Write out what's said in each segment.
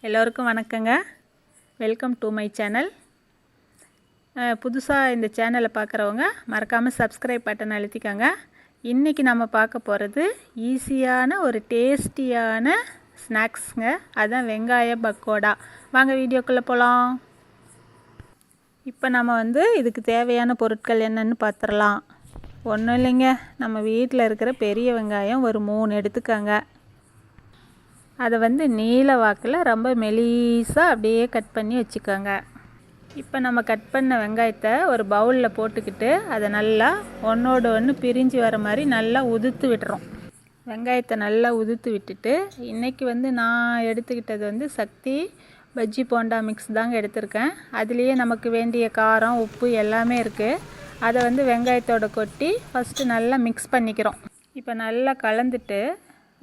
எல்லோருக்கும் வணக்கங்க. Welcome to my channel. புதுசாக இந்த சேனலை பார்க்குறவங்க மறக்காமல் சப்ஸ்கிரைப் பட்டன் அழுத்திக்கோங்க. இன்றைக்கி நம்ம பார்க்க போகிறது ஈஸியான ஒரு டேஸ்டியான ஸ்நாக்ஸுங்க. அதுதான் வெங்காய பக்கோடா. வாங்க வீடியோக்குள்ளே போகலாம். இப்போ நம்ம இதுக்கு தேவையான பொருட்கள் என்னென்னு பார்த்துடலாம். ஒன்றும் இல்லைங்க, நம்ம வீட்டில் இருக்கிற பெரிய வெங்காயம் ஒரு 3 எடுத்துக்கோங்க. அதை நீல வாக்கில் ரொம்ப மெலிசாக அப்படியே கட் பண்ணி வச்சுக்கோங்க. இப்போ நம்ம கட் பண்ண வெங்காயத்தை ஒரு பவுலில் போட்டுக்கிட்டு அதை நல்லா ஒன்றோடு ஒன்று பிரிஞ்சு வர மாதிரி நல்லா உதுத்து விட்டுறோம். வெங்காயத்தை நல்லா உதுத்து விட்டுட்டு இன்றைக்கி நான் எடுத்துக்கிட்டது சக்தி பஜ்ஜி போண்டா மிக்ஸ் தாங்க எடுத்திருக்கேன். அதுலேயே நமக்கு வேண்டிய காரம் உப்பு எல்லாமே இருக்குது. அதை வெங்காயத்தோடு கொட்டி ஃபஸ்ட்டு நல்லா மிக்ஸ் பண்ணிக்கிறோம். இப்போ நல்லா கலந்துட்டு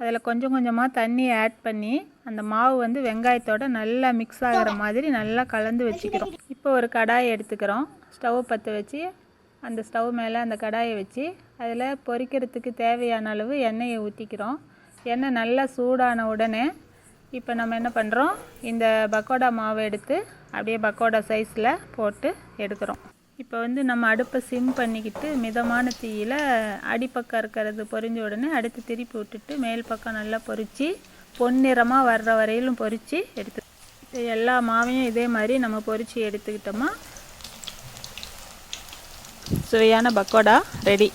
அதில் கொஞ்சம் கொஞ்சமாக தண்ணியை ஆட் பண்ணி அந்த மாவு வெங்காயத்தோடு நல்லா மிக்ஸ் ஆகிற மாதிரி நல்லா கலந்து வச்சுக்கிறோம். இப்போ ஒரு கடாயை எடுத்துக்கிறோம். ஸ்டவ் பற்ற வச்சு அந்த ஸ்டவ் மேலே அந்த கடாயை வச்சு அதில் பொரிக்கிறதுக்கு தேவையான அளவு எண்ணெயை ஊற்றிக்கிறோம். எண்ணெய் நல்லா சூடான உடனே இப்போ நம்ம என்ன பண்ணுறோம், இந்த பக்கோடா மாவை எடுத்து அப்படியே பக்கோடா சைஸில் போட்டு எடுக்கிறோம். இப்போ நம்ம அடுப்பை சிம் பண்ணிக்கிட்டு மிதமான தீயில் அடிப்பக்கம் இருக்கிறது பொரிஞ்ச உடனே அடுத்து திருப்பி விட்டுட்டு மேல் பக்கம் நல்லா பொரித்து பொன்னிறமாக வர்ற வரையிலும் பொரித்து எடுத்து எல்லா மாவையும் இதே மாதிரி நம்ம பொரித்து எடுத்துக்கிட்டோமா சுவையான பக்கோடா ரெடி.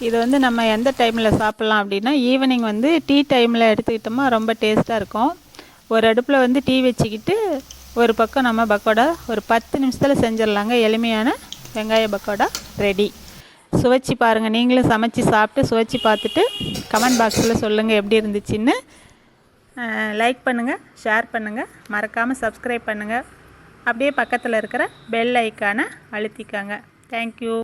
இது நம்ம எந்த டைமில் சாப்பிட்லாம் அப்படின்னா ஈவினிங் டீ டைமில் எடுத்துக்கிட்டோமா ரொம்ப டேஸ்ட்டாக இருக்கும். ஒரு அடுப்பில் டீ வச்சுக்கிட்டு ஒரு பக்கம் நம்ம பக்கோடா ஒரு 10 நிமிஷத்தில் செஞ்சிடலாங்க. எளிமையான வெங்காய பக்கோடா ரெடி. சுவைச்சி பாருங்கள். நீங்களும் சமைச்சி சாப்பிட்டு சுவைச்சி பார்த்துட்டு கமெண்ட் பாக்ஸில் சொல்லுங்கள் எப்படி இருந்துச்சுன்னு. லைக் பண்ணுங்கள், ஷேர் பண்ணுங்கள், மறக்காமல் சப்ஸ்கிரைப் பண்ணுங்கள். அப்படியே பக்கத்தில் இருக்கிற பெல் ஐக்கானை அழுத்திக்காங்க. தேங்க்யூ.